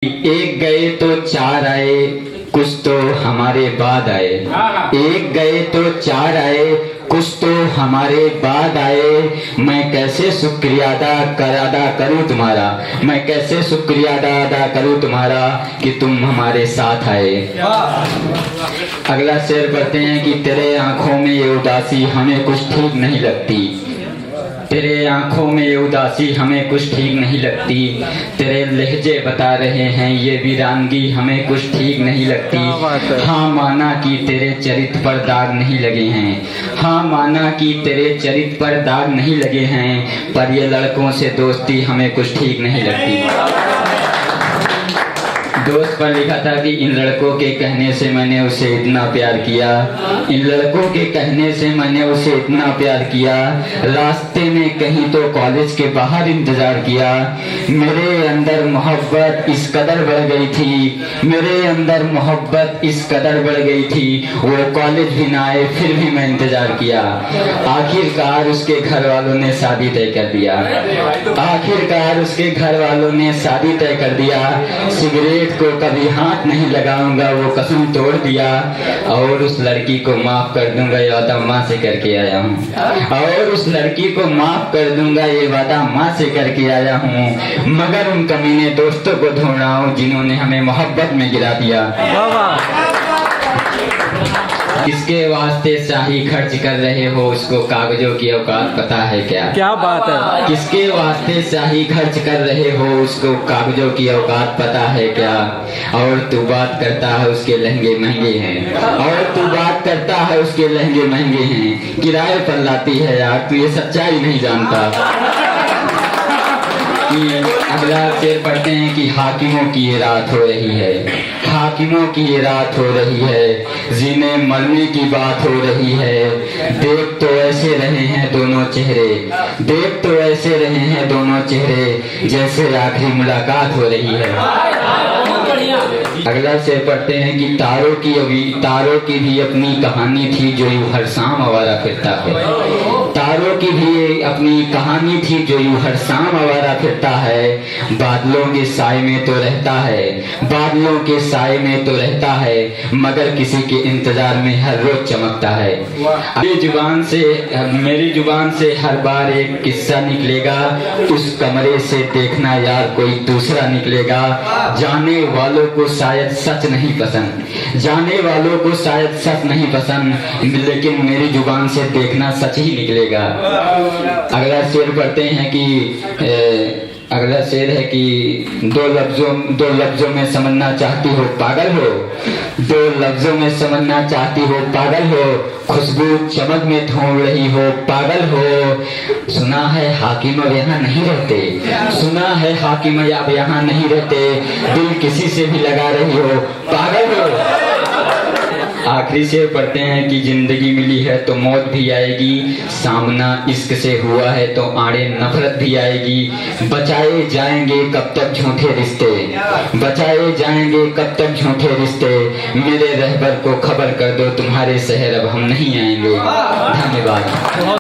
एक गए तो चार आए, कुछ तो हमारे बाद आए। एक गए तो चार आए, कुछ तो हमारे बाद आए। मैं कैसे शुक्रिया अदा करूं तुम्हारा, मैं कैसे शुक्रिया अदा करूं तुम्हारा कि तुम हमारे साथ आए। अगला शेर पढ़ते हैं कि तेरे आंखों में ये उदासी हमें कुछ ठीक नहीं लगती। तेरे आंखों में ये उदासी हमें कुछ ठीक नहीं लगती। तेरे लहजे बता रहे हैं ये वीरानगी हमें कुछ ठीक नहीं लगती। हाँ माना कि तेरे चरित्र पर दाग नहीं लगे हैं, हाँ माना कि तेरे चरित्र पर दाग नहीं लगे हैं, पर ये लड़कों से दोस्ती हमें कुछ ठीक नहीं लगती। दोस्त पर लिखा था कि इन लड़कों के कहने से मैंने उसे इतना प्यार किया, इन लड़कों के कहने से मैंने उसे इतना प्यार किया। रास्ते में कहीं तो कॉलेज के बाहर इंतजार किया। मेरे अंदर मोहब्बत इस कदर बढ़ गई थी, मेरे अंदर मोहब्बत इस कदर बढ़ गई थी, वो कॉलेज भी ना आए फिर भी मैं इंतजार किया। आखिरकार उसके घर वालों ने शादी तय कर दिया, आखिरकार उसके घर वालों ने शादी तय कर दिया। सिगरेट को कभी हाथ नहीं लगाऊंगा वो कसम तोड़ दिया, और उस लड़की को माफ कर दूंगा ये वादा माँ से करके आया हूँ, और उस लड़की को माफ कर दूंगा ये वादा माँ से करके आया हूँ। मगर उन कमीने दोस्तों को ढूंढ रहा हूँ जिन्होंने हमें मोहब्बत में गिरा दिया। किसके वास्ते शाही खर्च कर रहे हो उसको कागजों की औकात पता है क्या? क्या बात है। किसके वास्ते शाही खर्च कर रहे हो उसको कागजों की औकात पता है क्या? और तू बात करता है उसके लहंगे महंगे हैं, और तू बात करता है उसके लहंगे महंगे हैं। किराए पर लाती है यार, तू ये सच्चाई नहीं जानता। अगला शेर पढ़ते हैं कि हाकिमों की ये रात हो रही है, हाकिमों की ये रात हो रही है, जीने मरने की बात हो रही है। देख तो ऐसे रहे हैं दोनों चेहरे, देख तो ऐसे रहे हैं दोनों चेहरे, जैसे आखिरी मुलाकात हो रही है। अगला शेर पढ़ते हैं कि तारों की भी अपनी कहानी थी जो यूं हर शाम आवारा फिरता है। तारों की भी अपनी कहानी थी जो यूं हर शाम आवारा फिरता है। बादलों के साए में तो रहता है, बादलों के साए में तो रहता है, मगर किसी के इंतजार में हर रोज चमकता है। मेरी जुबान से हर बार एक किस्सा निकलेगा, उस कमरे से देखना यार कोई दूसरा निकलेगा। जाने वालों को शायद सच नहीं पसंद, जाने वालों को शायद सच नहीं पसंद, लेकिन मेरी जुबान से देखना सच ही निकलेगा। अगला शेर पढ़ते हैं कि अगला शेर है कि दो लफ्जों में समझना चाहती हो पागल हो, दो लफ्जों में समझना चाहती हो पागल हो, खुशबू चमक में ढूंढ रही हो पागल हो। सुना है हाकिम अब यहाँ नहीं रहते, सुना है हाकिम अब यहाँ नहीं रहते, दिल किसी से भी लगा रही हो पागल हो। आखिरी शेर पढ़ते हैं कि जिंदगी मिली है तो मौत भी आएगी, सामना इश्क से हुआ है तो आड़े नफरत भी आएगी। बचाए जाएंगे कब तक झूठे रिश्ते, बचाए जाएंगे कब तक झूठे रिश्ते, मेरे रहबर को खबर कर दो तुम्हारे शहर अब हम नहीं आएंगे। धन्यवाद।